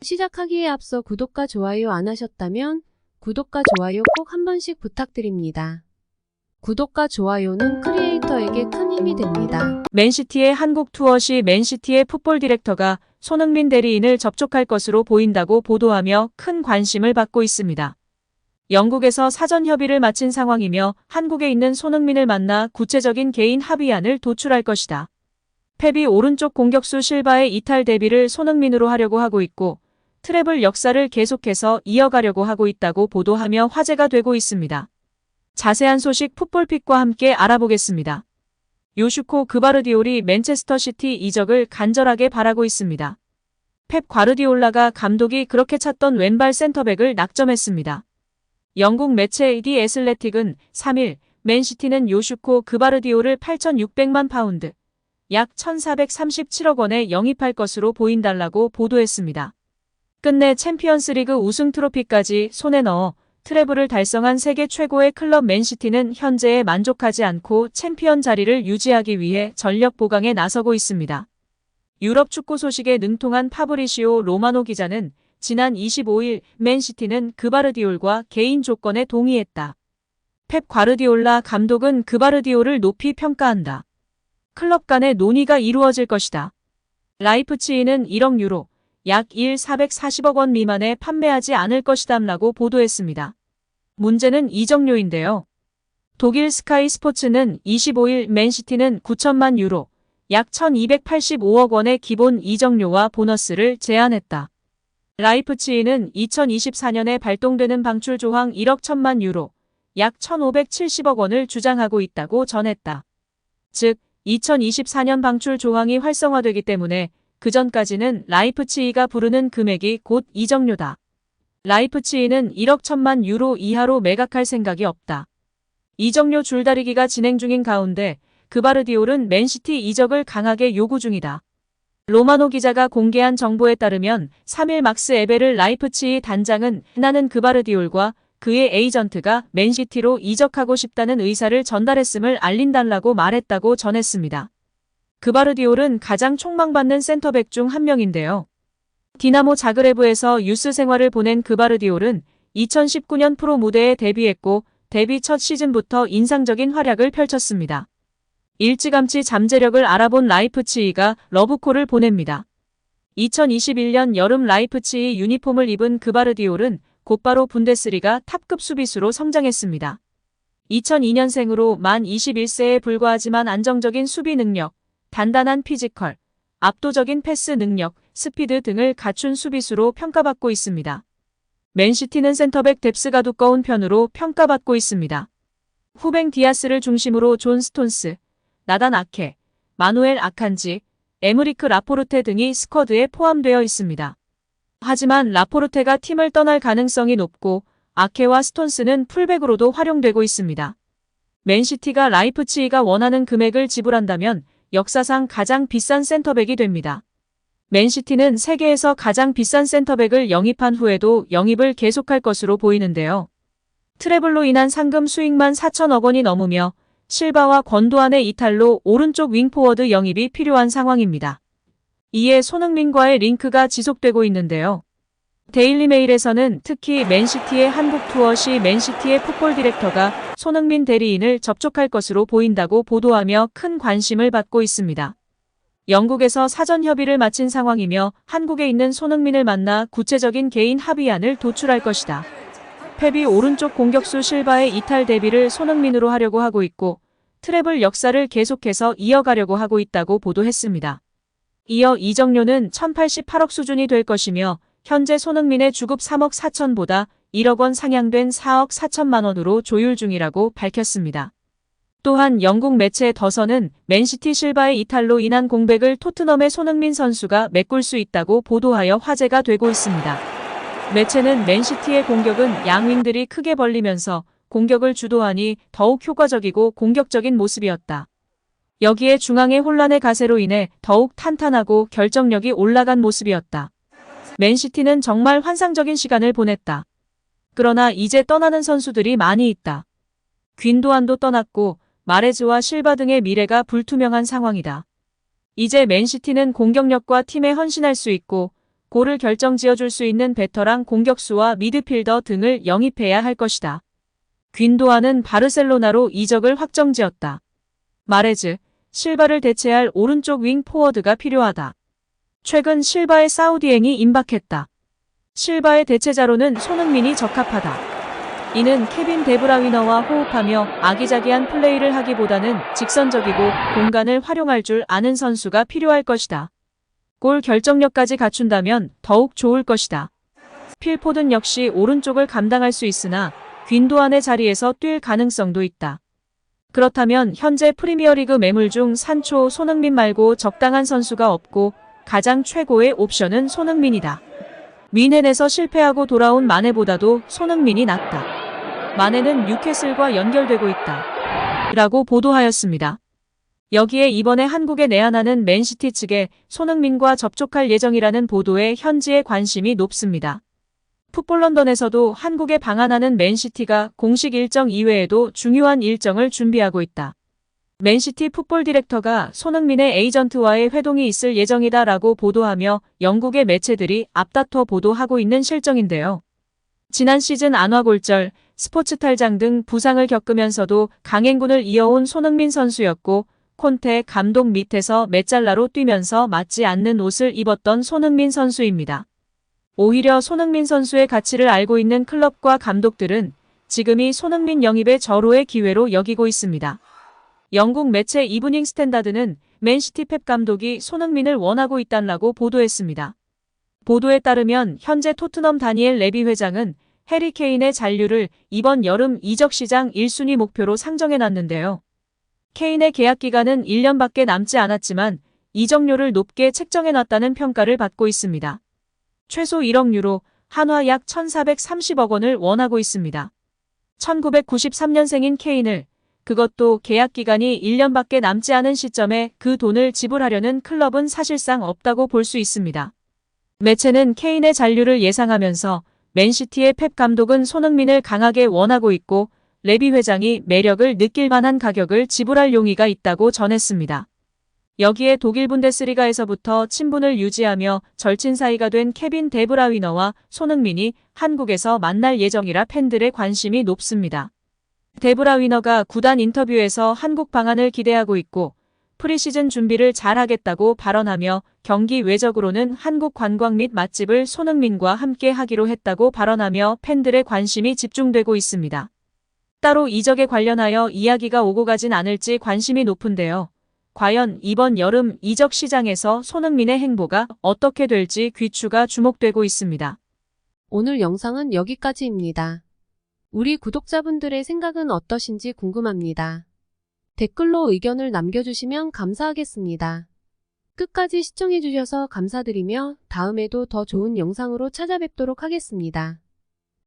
시작하기에 앞서 구독과 좋아요 안 하셨다면 구독과 좋아요 꼭 한 번씩 부탁드립니다. 구독과 좋아요는 크리에이터에게 큰 힘이 됩니다. 맨시티의 한국 투어 시 맨시티의 풋볼 디렉터가 손흥민 대리인을 접촉할 것으로 보인다고 보도하며 큰 관심을 받고 있습니다. 영국에서 사전 협의를 마친 상황이며 한국에 있는 손흥민을 만나 구체적인 개인 합의안을 도출할 것이다. 펩이 오른쪽 공격수 실바의 이탈 대비를 손흥민으로 하려고 하고 있고 트래블 역사를 계속해서 이어가려고 하고 있다고 보도하며 화제가 되고 있습니다. 자세한 소식 풋볼픽과 함께 알아보겠습니다. 요슈코 그바르디올이 맨체스터 시티 이적을 간절하게 바라고 있습니다. 펩 과르디올라가 감독이 그렇게 찾던 왼발 센터백을 낙점했습니다. 영국 매체 디 애슬레틱은 3일 맨시티는 요슈코 그바르디올을 8,600만 파운드, 약 1,437억 원에 영입할 것으로 보인다라고 보도했습니다. 끝내 챔피언스리그 우승 트로피까지 손에 넣어 트래블을 달성한 세계 최고의 클럽 맨시티는 현재에 만족하지 않고 챔피언 자리를 유지하기 위해 전력 보강에 나서고 있습니다. 유럽 축구 소식에 능통한 파브리시오 로마노 기자는 지난 25일 맨시티는 그바르디올과 개인 조건에 동의했다. 펩 과르디올라 감독은 그바르디올을 높이 평가한다. 클럽 간의 논의가 이루어질 것이다. 라이프치히는 1억 유로, 약 440억 원 미만에 판매하지 않을 것이다라고 보도했습니다. 문제는 이적료인데요. 독일 스카이 스포츠는 25일 맨시티는 9천만 유로, 약 1,285억 원의 기본 이적료와 보너스를 제안했다. 라이프치히는 2024년에 발동되는 방출 조항 1억 1천만 유로, 약 1,570억 원을 주장하고 있다고 전했다. 즉, 2024년 방출 조항이 활성화되기 때문에 그 전까지는 라이프치히가 부르는 금액이 곧 이적료다. 라이프치히는 1억 1천만 유로 이하로 매각할 생각이 없다. 이적료 줄다리기가 진행 중인 가운데 그바르디올은 맨시티 이적을 강하게 요구 중이다. 로마노 기자가 공개한 정보에 따르면 3일 막스 에베르 라이프치히 단장은 나는 그바르디올과 그의 에이전트가 맨시티로 이적하고 싶다는 의사를 전달했음을 알린달라고 말했다고 전했습니다. 그바르디올은 가장 촉망받는 센터백 중 한 명인데요. 디나모 자그레브에서 유스 생활을 보낸 그바르디올은 2019년 프로 무대에 데뷔했고 데뷔 첫 시즌부터 인상적인 활약을 펼쳤습니다. 일찌감치 잠재력을 알아본 라이프치히가 러브콜을 보냅니다. 2021년 여름 라이프치히 유니폼을 입은 그바르디올은 곧바로 분데스리가 탑급 수비수로 성장했습니다. 2002년생으로 만 21세에 불과하지만 안정적인 수비 능력, 단단한 피지컬, 압도적인 패스 능력, 스피드 등을 갖춘 수비수로 평가받고 있습니다. 맨시티는 센터백 뎁스가 두꺼운 편으로 평가받고 있습니다. 후뱅 디아스를 중심으로 존 스톤스, 나단 아케, 마누엘 아칸지, 에무리크 라포르테 등이 스쿼드에 포함되어 있습니다. 하지만 라포르테가 팀을 떠날 가능성이 높고 아케와 스톤스는 풀백으로도 활용되고 있습니다. 맨시티가 라이프치히가 원하는 금액을 지불한다면 역사상 가장 비싼 센터백이 됩니다. 맨시티는 세계에서 가장 비싼 센터백을 영입한 후에도 영입을 계속할 것으로 보이는데요. 트래블로 인한 상금 수익만 4천억 원이 넘으며 실바와 권도안의 이탈로 오른쪽 윙포워드 영입이 필요한 상황입니다. 이에 손흥민과의 링크가 지속되고 있는데요. 데일리메일에서는 특히 맨시티의 한국 투어 시 맨시티의 풋볼 디렉터가 손흥민 대리인을 접촉할 것으로 보인다고 보도하며 큰 관심을 받고 있습니다. 영국에서 사전 협의를 마친 상황이며 한국에 있는 손흥민을 만나 구체적인 개인 합의안을 도출할 것이다. 펩이 오른쪽 공격수 실바의 이탈 대비를 손흥민으로 하려고 하고 있고 트래블 역사를 계속해서 이어가려고 하고 있다고 보도했습니다. 이어 이적료는 1,088억 수준이 될 것이며 현재 손흥민의 주급 3억 4천보다 1억 원 상향된 4억 4천만 원으로 조율 중이라고 밝혔습니다. 또한 영국 매체 더선은 맨시티 실바의 이탈로 인한 공백을 토트넘의 손흥민 선수가 메꿀 수 있다고 보도하여 화제가 되고 있습니다. 매체는 맨시티의 공격은 양윙들이 크게 벌리면서 공격을 주도하니 더욱 효과적이고 공격적인 모습이었다. 여기에 중앙의 혼란의 가세로 인해 더욱 탄탄하고 결정력이 올라간 모습이었다. 맨시티는 정말 환상적인 시간을 보냈다. 그러나 이제 떠나는 선수들이 많이 있다. 귄도안도 떠났고 마레즈와 실바 등의 미래가 불투명한 상황이다. 이제 맨시티는 공격력과 팀에 헌신할 수 있고 골을 결정지어줄 수 있는 베터랑 공격수와 미드필더 등을 영입해야 할 것이다. 귄도안은 바르셀로나로 이적을 확정지었다. 마레즈, 실바를 대체할 오른쪽 윙 포워드가 필요하다. 최근 실바의 사우디행이 임박했다. 실바의 대체자로는 손흥민이 적합하다. 이는 케빈 데브라위너와 호흡하며 아기자기한 플레이를 하기보다는 직선적이고 공간을 활용할 줄 아는 선수가 필요할 것이다. 골 결정력까지 갖춘다면 더욱 좋을 것이다. 필포든 역시 오른쪽을 감당할 수 있으나 귄도안의 자리에서 뛸 가능성도 있다. 그렇다면 현재 프리미어리그 매물 중 산초, 손흥민 말고 적당한 선수가 없고 가장 최고의 옵션은 손흥민이다. 뮌헨에서 실패하고 돌아온 마네보다도 손흥민이 낫다. 마네는 뉴캐슬과 연결되고 있다. 라고 보도하였습니다. 여기에 이번에 한국에 내한하는 맨시티 측에 손흥민과 접촉할 예정이라는 보도에 현지의 관심이 높습니다. 풋볼런던에서도 한국에 방한하는 맨시티가 공식 일정 이외에도 중요한 일정을 준비하고 있다. 맨시티 풋볼 디렉터가 손흥민의 에이전트와의 회동이 있을 예정이다라고 보도하며 영국의 매체들이 앞다퉈 보도하고 있는 실정인데요. 지난 시즌 안와골절, 스포츠 탈장 등 부상을 겪으면서도 강행군을 이어온 손흥민 선수였고 콘테 감독 밑에서 메잘라로 뛰면서 맞지 않는 옷을 입었던 손흥민 선수입니다. 오히려 손흥민 선수의 가치를 알고 있는 클럽과 감독들은 지금이 손흥민 영입의 절호의 기회로 여기고 있습니다. 영국 매체 이브닝 스탠다드는 맨시티 펩 감독이 손흥민을 원하고 있다라고 보도했습니다. 보도에 따르면 현재 토트넘 다니엘 레비 회장은 해리 케인의 잔류를 이번 여름 이적 시장 1순위 목표로 상정해놨는데요. 케인의 계약 기간은 1년밖에 남지 않았지만 이적료를 높게 책정해놨다는 평가를 받고 있습니다. 최소 1억 유로, 한화 약 1,430억 원을 원하고 있습니다. 1993년생인 케인을, 그것도 계약 기간이 1년밖에 남지 않은 시점에 그 돈을 지불하려는 클럽은 사실상 없다고 볼 수 있습니다. 매체는 케인의 잔류를 예상하면서 맨시티의 펩 감독은 손흥민을 강하게 원하고 있고 레비 회장이 매력을 느낄 만한 가격을 지불할 용의가 있다고 전했습니다. 여기에 독일 분데스리가에서부터 친분을 유지하며 절친 사이가 된 케빈 데브라위너와 손흥민이 한국에서 만날 예정이라 팬들의 관심이 높습니다. 데브라위너가 구단 인터뷰에서 한국 방한을 기대하고 있고 프리시즌 준비를 잘하겠다고 발언하며 경기 외적으로는 한국 관광 및 맛집을 손흥민과 함께 하기로 했다고 발언하며 팬들의 관심이 집중되고 있습니다. 따로 이적에 관련하여 이야기가 오고 가진 않을지 관심이 높은데요. 과연 이번 여름 이적 시장에서 손흥민의 행보가 어떻게 될지 귀추가 주목되고 있습니다. 오늘 영상은 여기까지입니다. 우리 구독자분들의 생각은 어떠신지 궁금합니다. 댓글로 의견을 남겨주시면 감사하겠습니다. 끝까지 시청해주셔서 감사드리며 다음에도 더 좋은 영상으로 찾아뵙도록 하겠습니다.